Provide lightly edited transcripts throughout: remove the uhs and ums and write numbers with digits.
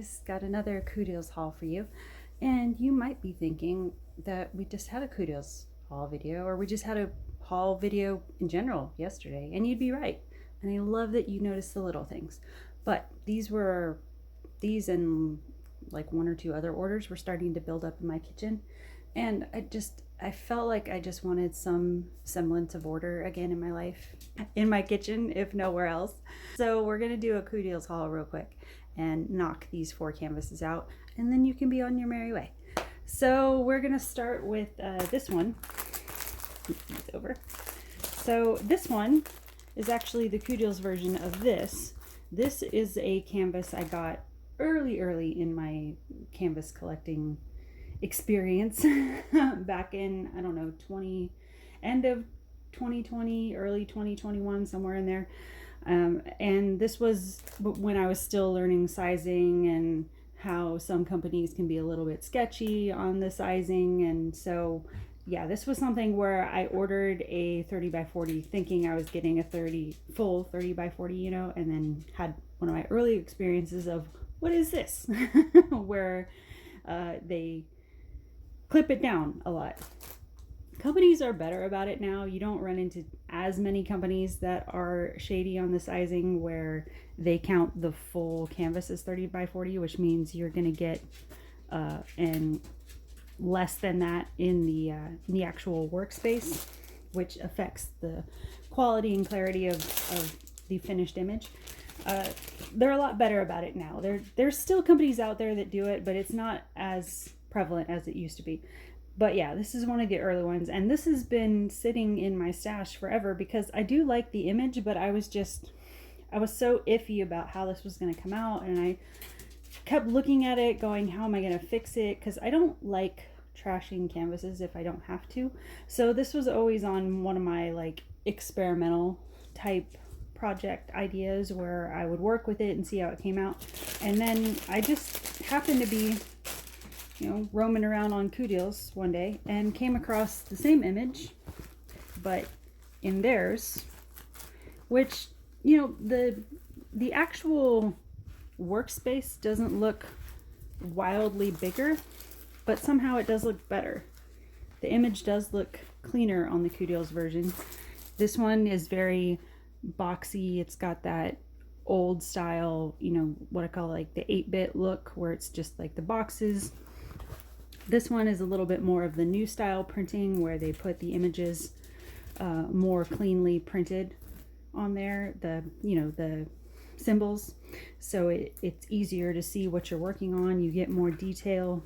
guys, got another CooDeals haul for you. And you might be thinking that we just had a CooDeals haul video, or we just had a haul video in general yesterday, and you'd be right. And I love that you noticed the little things. But these and like one or two other orders were starting to build up in my kitchen. And I felt like I just wanted some semblance of order again in my life, in my kitchen, if nowhere else. So we're gonna do a CooDeals haul real quick and knock these 4 canvases out, and then you can be on your merry way. So we're gonna start with this one. It's over. So this one is actually the CooDeals version of this. This is a canvas I got early in my canvas collecting experience back in, I don't know, end of 2020, early 2021, somewhere in there. And this was when I was still learning sizing and how some companies can be a little bit sketchy on the sizing. And so, yeah, this was something where I ordered a 30 by 40 thinking I was getting a full 30 by 40, and then had one of my early experiences of, what is this? Where they clip it down a lot. Companies are better about it now. You don't run into as many companies that are shady on the sizing where they count the full canvas as 30 by 40, which means you're going to get and less than that in the actual workspace, which affects the quality and clarity of the finished image. They're a lot better about it now. There's still companies out there that do it, but it's not as prevalent as it used to be. But yeah, this is one of the early ones, and this has been sitting in my stash forever because I do like the image, but I was so iffy about how this was going to come out, and I kept looking at it going, how am I going to fix it? Because I don't like trashing canvases if I don't have to. So this was always on one of my like experimental type project ideas where I would work with it and see how it came out. And then I just happened to be roaming around on CooDeals one day and came across the same image, but in theirs, which, the actual workspace doesn't look wildly bigger, but somehow it does look better. The image does look cleaner on the CooDeals version. This one is very boxy. It's got that old style, what I call like the 8-bit look, where it's just like the boxes. This one is a little bit more of the new style printing, where they put the images more cleanly printed on there, the symbols, so it's easier to see what you're working on. You get more detail.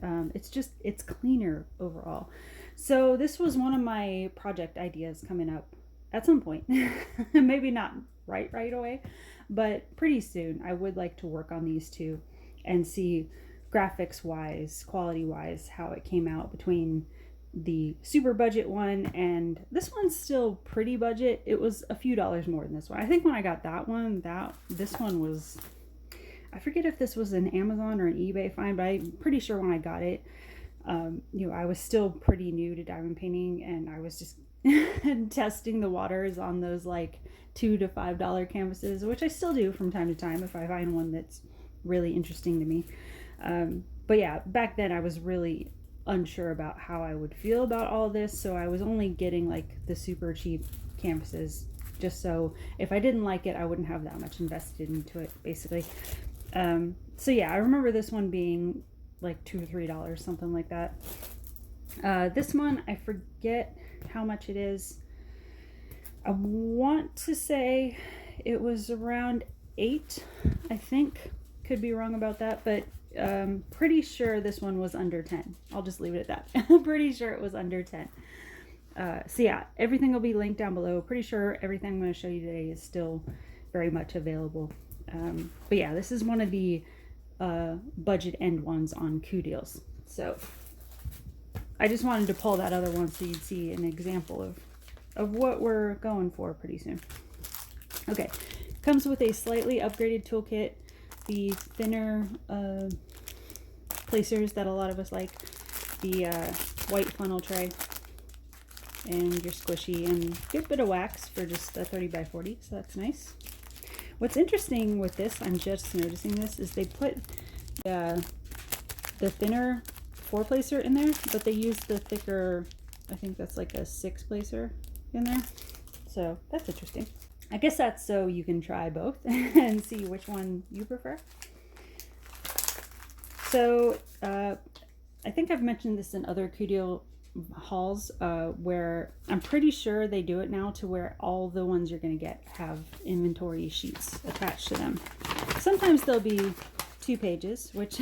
It's cleaner overall. So this was one of my project ideas coming up at some point. Maybe not right away, but pretty soon. I would like to work on these two and see graphics wise, quality wise, how it came out between the super budget one and this one's still pretty budget. It was a few dollars more than this one. I think when I got this one was, I forget if this was an Amazon or an eBay find, but I'm pretty sure when I got it, I was still pretty new to diamond painting, and I was just testing the waters on those like $2 to $5 canvases, which I still do from time to time if I find one that's really interesting to me. But yeah, back then I was really unsure about how I would feel about all this, so I was only getting like the super cheap canvases, just so if I didn't like it, I wouldn't have that much invested into it, basically. So yeah, I remember this one being like $2 or $3, something like that. This one, I forget how much it is. I want to say it was around $8, I think. Could be wrong about that, but pretty sure this one was under 10. I'll just leave it at that. I'm pretty sure it was under 10. So yeah, everything will be linked down below. Pretty sure everything I'm going to show you today is still very much available. But yeah, this is one of the budget end ones on CooDeals. So I just wanted to pull that other one so you'd see an example of what we're going for pretty soon. Okay, comes with a slightly upgraded toolkit. The thinner placers that a lot of us like, the white funnel tray, and your squishy, and a good bit of wax for just a 30 by 40, so that's nice. What's interesting with this, I'm just noticing this, is they put the thinner 4-placer in there, but they use the thicker, I think that's like a 6-placer in there. So that's interesting. I guess that's so you can try both and see which one you prefer. So I think I've mentioned this in other CooDeal hauls where I'm pretty sure they do it now to where all the ones you're going to get have inventory sheets attached to them. Sometimes there'll be 2 pages, which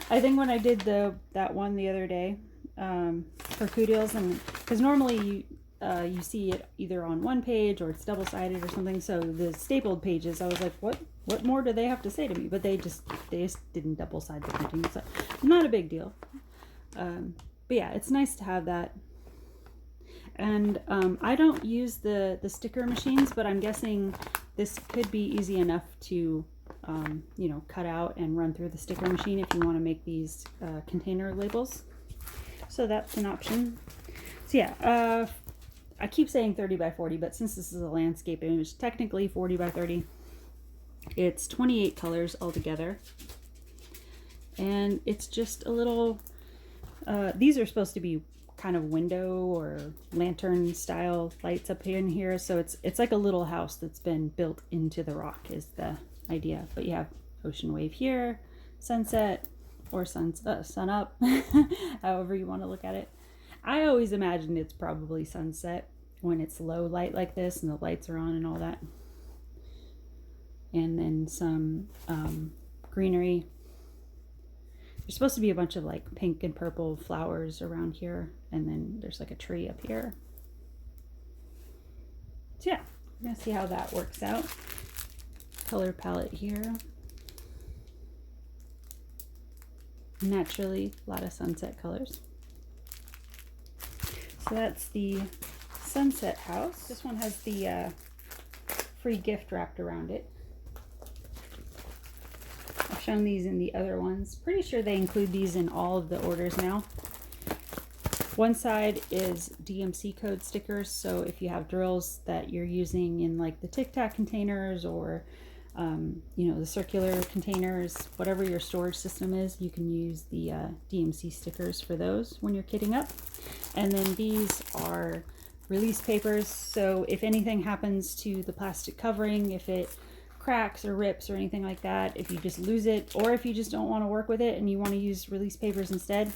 I think when I did that one the other day for CooDeals, and because normally you see it either on 1 page or it's double-sided or something, so the stapled pages, I was like, what more do they have to say to me? But they just didn't double-side the printing, so not a big deal. But yeah, it's nice to have that. And I don't use the sticker machines, but I'm guessing this could be easy enough to you know, cut out and run through the sticker machine if you want to make these container labels. So that's an option. So yeah, I keep saying 30 by 40, but since this is a landscape image, technically 40 by 30. It's 28 colors altogether. And it's just a little, these are supposed to be kind of window or lantern style lights up in here. So it's like a little house that's been built into the rock is the idea. But you have ocean wave here, sunset, or sun up, however you want to look at it. I always imagined it's probably sunset when it's low light like this and the lights are on and all that. And then some greenery. There's supposed to be a bunch of like pink and purple flowers around here, and then there's like a tree up here. So yeah, we're gonna see how that works out. Color palette here. Naturally, a lot of sunset colors. So that's the sunset house. This one has the free gift wrapped around it. I've shown these in the other ones. Pretty sure they include these in all of the orders now. One side is DMC code stickers, so if you have drills that you're using in like the Tic Tac containers or you know, the circular containers, whatever your storage system is, you can use the DMC stickers for those when you're kitting up. And then these are release papers, so if anything happens to the plastic covering, if it cracks or rips or anything like that, if you just lose it, or if you just don't want to work with it and you want to use release papers instead,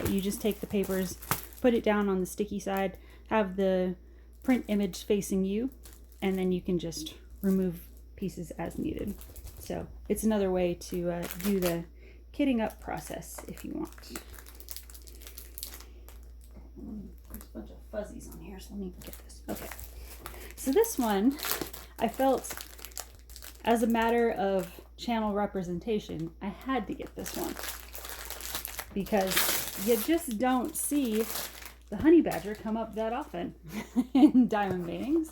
you just take the papers, put it down on the sticky side, have the print image facing you, and then you can just remove pieces as needed. So it's another way to do the kitting up process if you want. There's a bunch of fuzzies on here, so let me get this. Okay, so this one I felt, as a matter of channel representation, I had to get this one because you just don't see the honey badger come up that often in diamond paintings.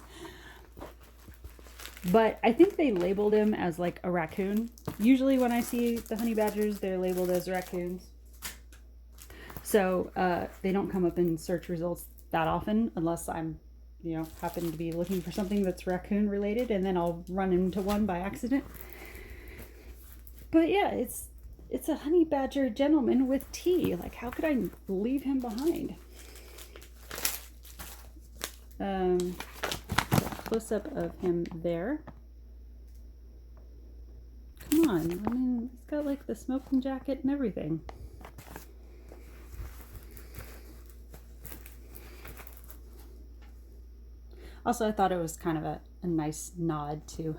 But I think they labeled him as like a raccoon. Usually when I see the honey badgers, they're labeled as raccoons. So they don't come up in search results that often unless I'm, you know, happen to be looking for something that's raccoon related, and then I'll run into one by accident. But yeah, it's a honey badger gentleman with tea. Like, how could I leave him behind? Close up of him there. Come on, I mean, he's got like the smoking jacket and everything. Also, I thought it was kind of a nice nod to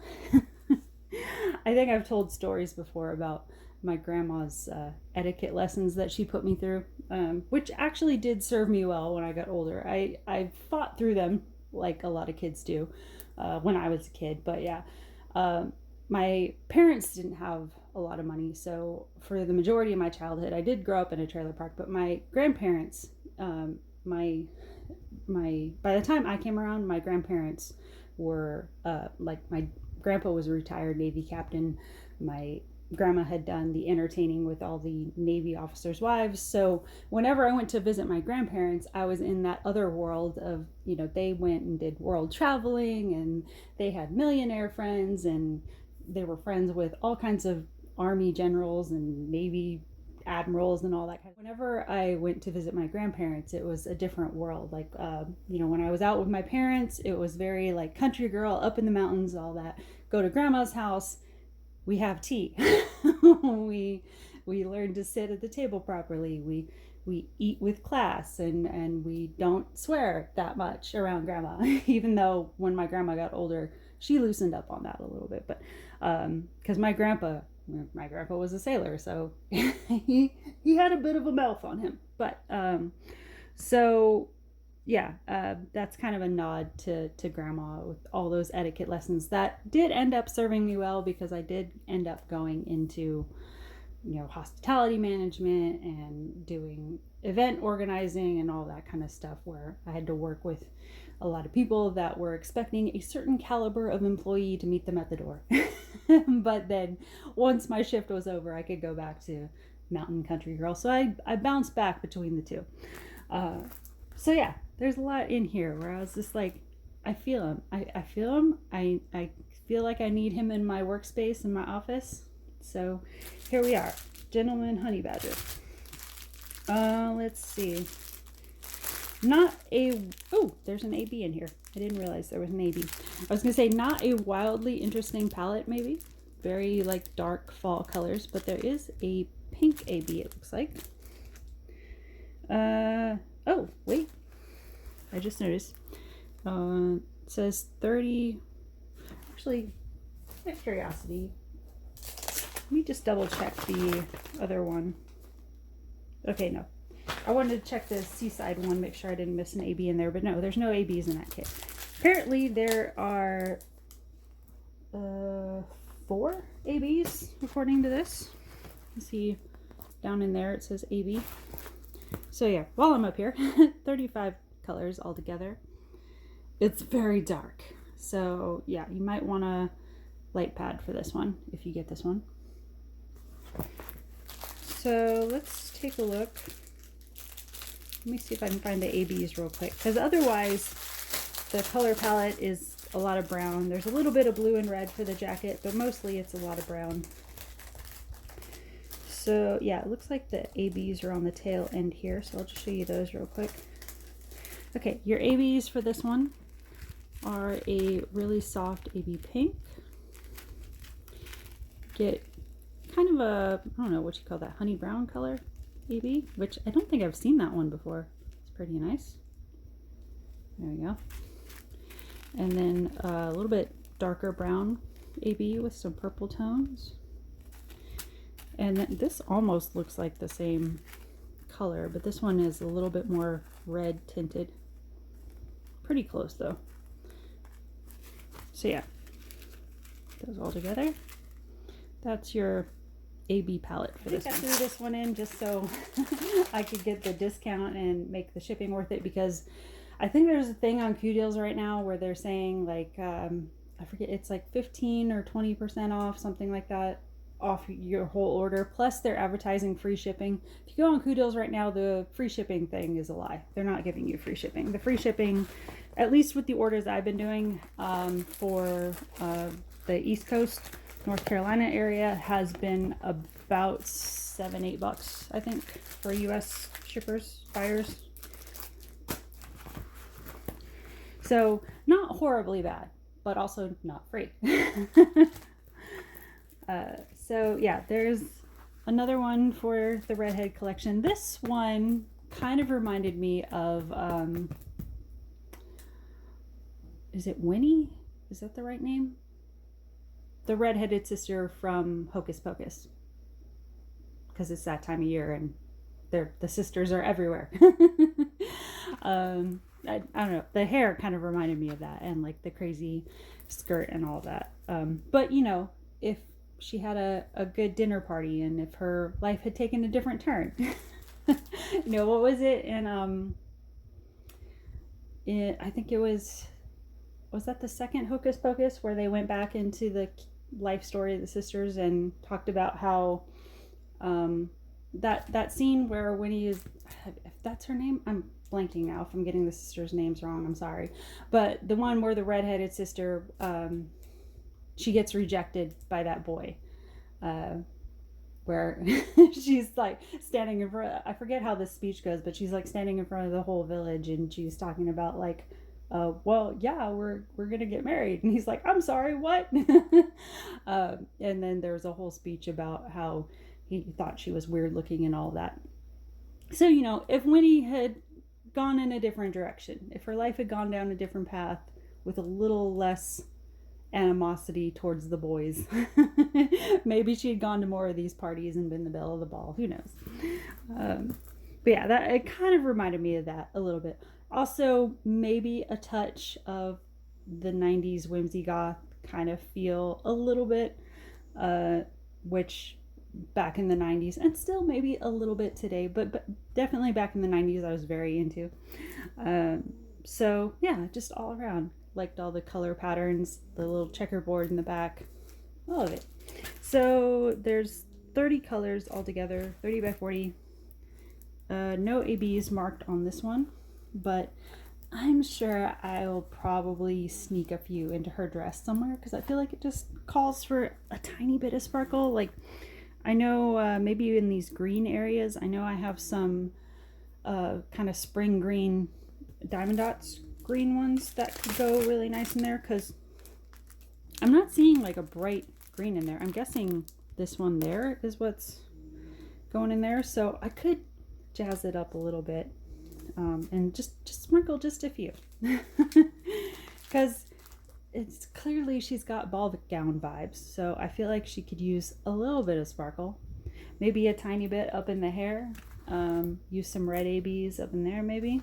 I think I've told stories before about my grandma's etiquette lessons that she put me through, which actually did serve me well when I got older. I fought through them like a lot of kids do when I was a kid. But yeah, my parents didn't have a lot of money, so for the majority of my childhood, I did grow up in a trailer park. But my grandparents, by the time I came around, my grandparents were like, my grandpa was a retired Navy captain. My grandma had done the entertaining with all the Navy officers' wives. So whenever I went to visit my grandparents, I was in that other world of, they went and did world traveling, and they had millionaire friends, and they were friends with all kinds of Army generals and Navy admirals and all that kind of. Whenever I went to visit my grandparents, it was a different world. Like, when I was out with my parents, it was very like country girl, up in the mountains, all that. Go to grandma's house, we have tea. we learn to sit at the table properly. We eat with class, and we don't swear that much around grandma. Even though when my grandma got older, she loosened up on that a little bit. But because my grandpa was a sailor, so he had a bit of a mouth on him. But that's kind of a nod to grandma with all those etiquette lessons that did end up serving me well, because I did end up going into hospitality management and doing event organizing and all that kind of stuff, where I had to work with a lot of people that were expecting a certain caliber of employee to meet them at the door. But then once my shift was over, I could go back to mountain country girl. So I bounced back between the two. So yeah, there's a lot in here where I was just like, I feel him. I feel him. I feel like I need him in my workspace, in my office. So here we are, Gentleman Honey Badger. Let's see. There's an AB in here. I didn't realize there was an AB. I was going to say not a wildly interesting palette, maybe. Very like dark fall colors, but there is a pink AB, it looks like. Oh, wait. I just noticed. It says 30. Actually, out of curiosity, let me just double check the other one. Okay, no. I wanted to check the Seaside one, make sure I didn't miss an AB in there, but no, there's no ABs in that kit. Apparently there are 4 ABs according to this. You see down in there it says AB. So yeah, while I'm up here, 35 colors altogether. It's very dark. So yeah, you might want a light pad for this one if you get this one. So let's take a look. Let me see if I can find the ABs real quick, because otherwise the color palette is a lot of brown. There's a little bit of blue and red for the jacket, but mostly it's a lot of brown. So yeah, it looks like the ABs are on the tail end here, so I'll just show you those real quick. Okay, your ABs for this one are a really soft AB pink. Get kind of a, I don't know what you call that, honey brown color AB, which I don't think I've seen that one before. It's pretty nice. There we go. And then a little bit darker brown AB with some purple tones. And then this almost looks like the same color, but this one is a little bit more red tinted. Pretty close though. So yeah, those all together. That's your AB palette for this one. I threw this one in just so I could get the discount and make the shipping worth it, because I think there's a thing on CooDeals right now where they're saying like, I forget, it's like 15 or 20% off, something like that, off your whole order. Plus they're advertising free shipping. If you go on CooDeals right now, the free shipping thing is a lie. They're not giving you free shipping. The free shipping, at least with the orders I've been doing for the East Coast, North Carolina area, has been about $7-8, I think, for US shippers, buyers. So not horribly bad, but also not free. So yeah, there's another one for the Redhead collection. This one kind of reminded me of, is it Winnie? Is that the right name? The redheaded sister from Hocus Pocus, because it's that time of year and the sisters are everywhere. I don't know, the hair kind of reminded me of that, and like the crazy skirt and all that. But you know, if she had a good dinner party and if her life had taken a different turn, you know, what was it? And I think it was that the second Hocus Pocus where they went back into the life story of the sisters and talked about how that scene where Winnie is, if that's her name, I'm blanking now if I'm getting the sisters' names wrong, I'm sorry, but the one where the redheaded sister, she gets rejected by that boy, where she's like standing in front, I forget how this speech goes, but she's like standing in front of the whole village and she's talking about like, well, yeah, we're gonna get married, and he's like, I'm sorry, what? And then there's a whole speech about how he thought she was weird looking and all that. So, you know, if Winnie had gone in a different direction, if her life had gone down a different path with a little less animosity towards the boys, maybe she had gone to more of these parties and been the belle of the ball. Who knows? But yeah, that it kind of reminded me of that a little bit. Also, maybe a touch of the 90s whimsy goth kind of feel a little bit, which back in the 90s, and still maybe a little bit today, but definitely back in the 90s I was very into. So yeah, just all around liked all the color patterns, the little checkerboard in the back, all of it. So there's 30 colors altogether, 30 by 40. No ABs marked on this one, but I'm sure I'll probably sneak a few into her dress somewhere because I feel like it just calls for a tiny bit of sparkle. Like, I know maybe in these green areas, I know I have some kind of spring green diamond dots green ones that could go really nice in there, because I'm not seeing like a bright green in there. I'm guessing this one there is what's going in there, so I could jazz it up a little bit, and just sprinkle just a few, because it's clearly she's got ball gown vibes, so I feel like she could use a little bit of sparkle, maybe a tiny bit up in the hair, use some red ABs up in there maybe.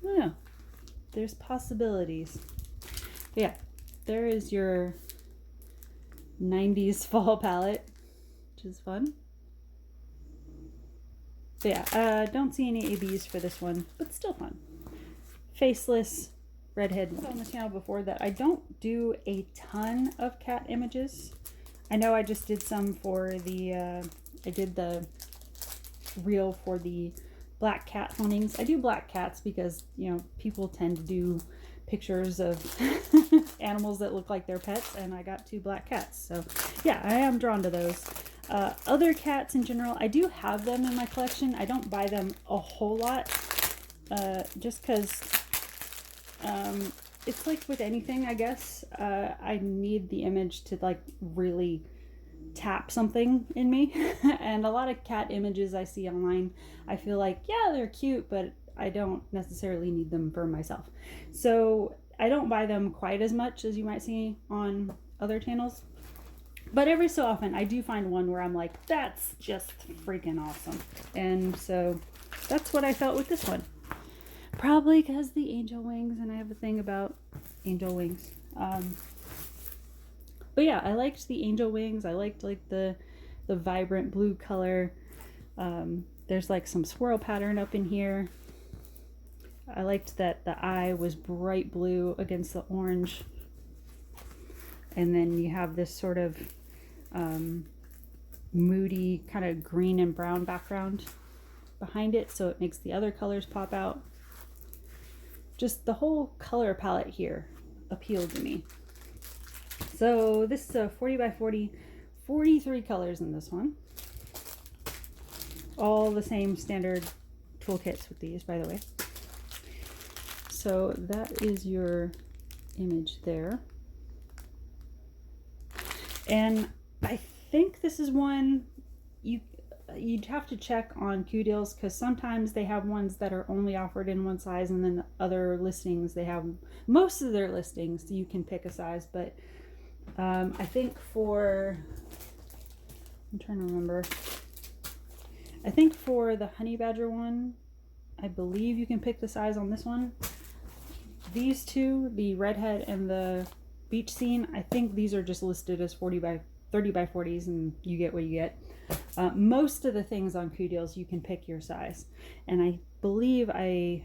I don't know, there's possibilities. But yeah, there is your 90s fall palette, which is fun. But yeah, don't see any ABs for this one, but still fun. Faceless redhead. I said on the channel before that I don't do a ton of cat images. I know I just did some for the, I did the reel for the black cat hauntings. I do black cats because, you know, people tend to do pictures of animals that look like their pets, and I got 2 black cats. So yeah, I am drawn to those. Other cats in general, I do have them in my collection. I don't buy them a whole lot, just because it's like with anything, I guess. I need the image to like really tap something in me. And a lot of cat images I see online, I feel like, yeah, they're cute, but I don't necessarily need them for myself. So I don't buy them quite as much as you might see on other channels. But every so often I do find one where I'm like, that's just freaking awesome. And so that's what I felt with this one. Probably because the angel wings, and I have a thing about angel wings. But yeah, I liked the angel wings. I liked like the vibrant blue color. There's like some swirl pattern up in here. I liked that the eye was bright blue against the orange. And then you have this sort of moody kind of green and brown background behind it, so it makes the other colors pop out. Just the whole color palette here appealed to me. So this is a 40 by 40, 43 colors in this one. All the same standard toolkits with these, by the way. So that is your image there. And I think this is one you'd have to check on CooDeals, because sometimes they have ones that are only offered in one size, and then other listings, they have most of their listings you can pick a size. But I think for, I'm trying to remember, I think for the honey badger one, I believe you can pick the size on this one. These two, the redhead and the beach scene, I think these are just listed as 30 by 40s, and you get what you get. Most of the things on CooDeals you can pick your size, and I believe I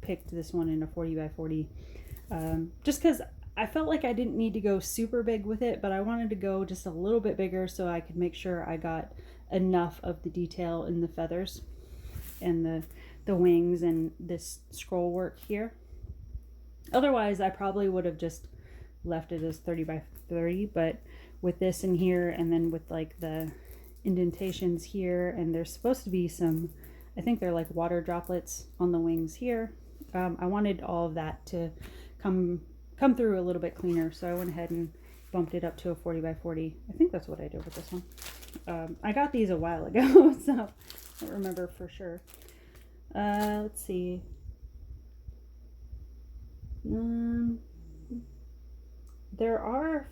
picked this one in a 40 by 40, just because I felt like I didn't need to go super big with it, but I wanted to go just a little bit bigger so I could make sure I got enough of the detail in the feathers and the wings and this scroll work here. Otherwise, I probably would have just left it as 30 by 30, but with this in here and then with like the indentations here, and there's supposed to be some, I think they're like water droplets on the wings here. I wanted all of that to come through a little bit cleaner, so I went ahead and bumped it up to a 40 by 40. I think that's what I did with this one. I got these a while ago, so I don't remember for sure. Let's see. There are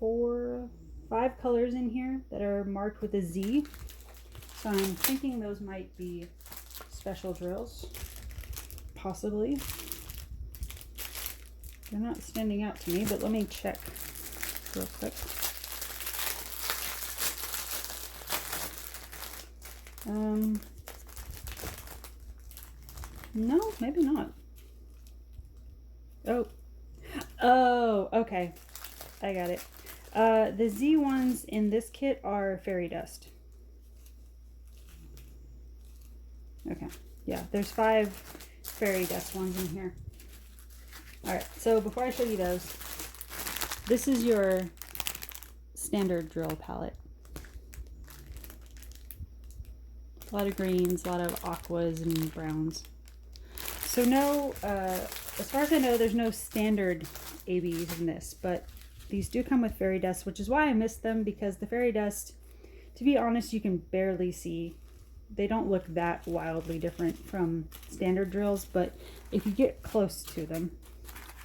5 colors in here that are marked with a Z, so I'm thinking those might be special drills, possibly. They're not standing out to me, but let me check real quick. No, maybe not. Oh, okay. I got it. The Z ones in this kit are fairy dust. Okay, yeah, there's 5 fairy dust ones in here. Alright, so before I show you those, this is your standard drill palette. A lot of greens, a lot of aquas and browns. So no, as far as I know, there's no standard ABs in this, but these do come with fairy dust, which is why I missed them, because the fairy dust, to be honest, you can barely see. They don't look that wildly different from standard drills, but if you get close to them,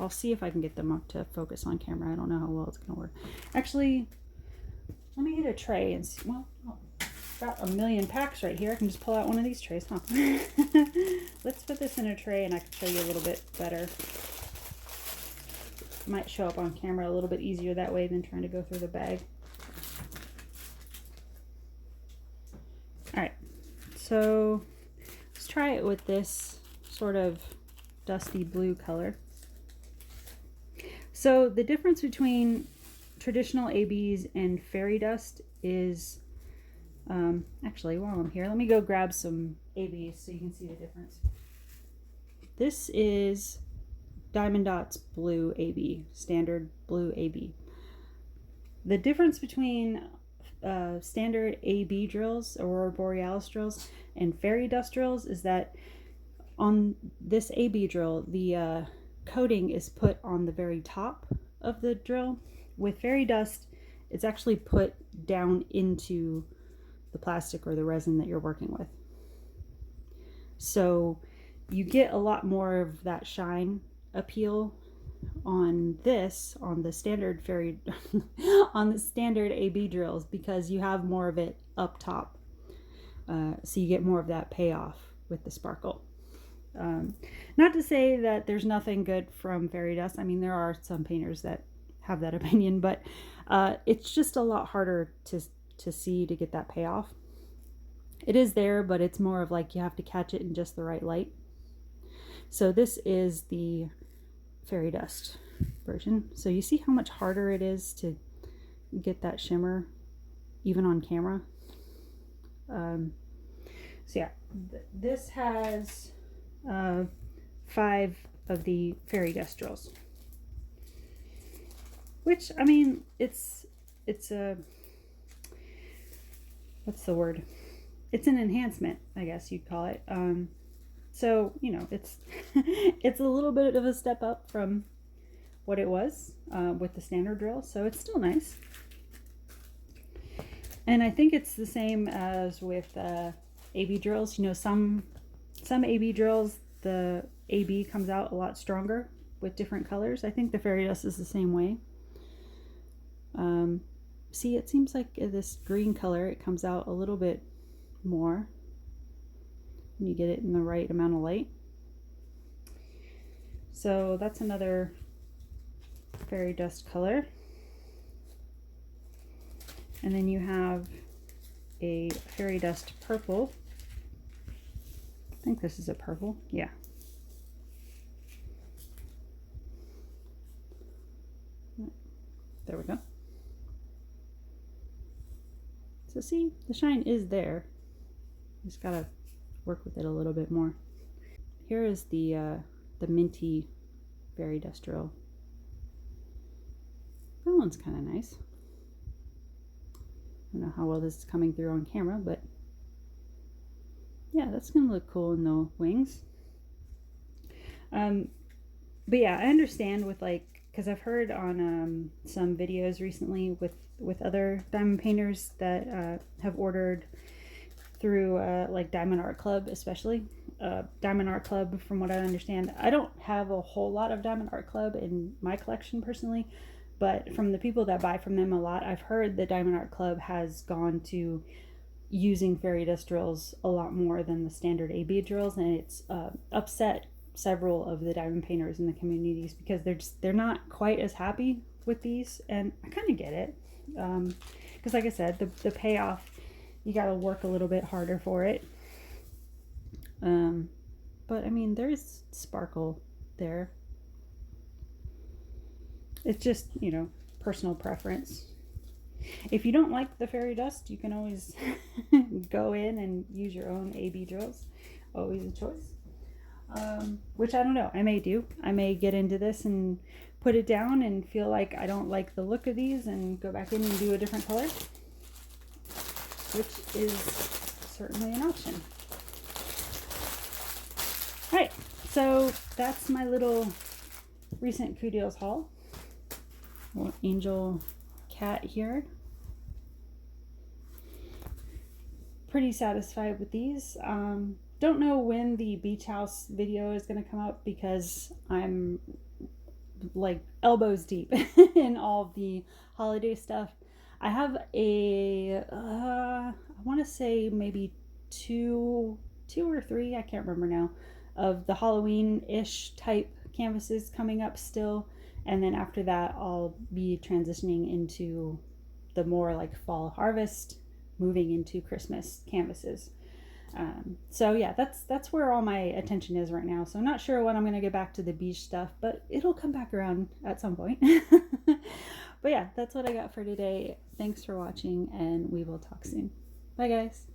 I'll see if I can get them up to focus on camera. I don't know how well it's going to work. Actually, let me get a tray and see. Well, got a million packs right here. I can just pull out one of these trays, huh? Let's put this in a tray and I can show you a little bit better. Might show up on camera a little bit easier that way than trying to go through the bag. Alright, so let's try it with this sort of dusty blue color. So the difference between traditional ABs and fairy dust is, actually while I'm here, let me go grab some ABs so you can see the difference. This is Diamond Dots Blue AB, standard blue AB. The difference between standard AB drills, Aurora Borealis drills, and fairy dust drills is that on this AB drill, the coating is put on the very top of the drill. With fairy dust, it's actually put down into the plastic or the resin that you're working with. So you get a lot more of that shine appeal on this, on the standard on the standard AB drills, because you have more of it up top. So you get more of that payoff with the sparkle. Not to say that there's nothing good from fairy dust. I mean, there are some painters that have that opinion, but it's just a lot harder to see, to get that payoff. It is there, but it's more of like you have to catch it in just the right light. So this is the fairy dust version. So you see how much harder it is to get that shimmer even on camera. So yeah, this has 5 of the fairy dust drills, which, I mean, it's a, what's the word? It's an enhancement, I guess you'd call it. So, you know, it's it's a little bit of a step up from what it was with the standard drill, so it's still nice. And I think it's the same as with AB drills. You know, some AB drills, the AB comes out a lot stronger with different colors. I think the fairy dust is the same way. See, it seems like this green color, it comes out a little bit more when you get it in the right amount of light. So that's another fairy dust color. And then you have a fairy dust purple. I think this is a purple, yeah. There we go. So see, the shine is there. Just gotta work with it a little bit more. Here is the minty fairy dust drill. That one's kind of nice. I don't know how well this is coming through on camera, but yeah, that's gonna look cool in the wings. But yeah, I understand with like, because I've heard on some videos recently with other diamond painters that have ordered through like Diamond Art Club, especially. Diamond Art Club, from what I understand, I don't have a whole lot of Diamond Art Club in my collection personally, but from the people that buy from them a lot, I've heard that Diamond Art Club has gone to using fairy dust drills a lot more than the standard AB drills, and it's upset several of the diamond painters in the communities because they're not quite as happy with these, and I kind of get it, because like I said, the payoff, you got to work a little bit harder for it, but I mean, there's sparkle there. It's just, you know, personal preference. If you don't like the fairy dust, you can always go in and use your own AB drills. Always a choice. Which I don't know. I may do. I may get into this and put it down and feel like I don't like the look of these and go back in and do a different color, which is certainly an option. Alright, so that's my little recent CooDeals haul. Little angel cat here. Pretty satisfied with these. Don't know when the beach house video is going to come up because I'm like elbows deep in all the holiday stuff. I have I want to say maybe two or three, I can't remember now, of the Halloween-ish type canvases coming up still. And then after that, I'll be transitioning into the more like fall harvest, moving into Christmas canvases. So yeah, that's where all my attention is right now. So I'm not sure when I'm going to get back to the beach stuff, but it'll come back around at some point. But yeah, that's what I got for today. Thanks for watching, and we will talk soon. Bye guys.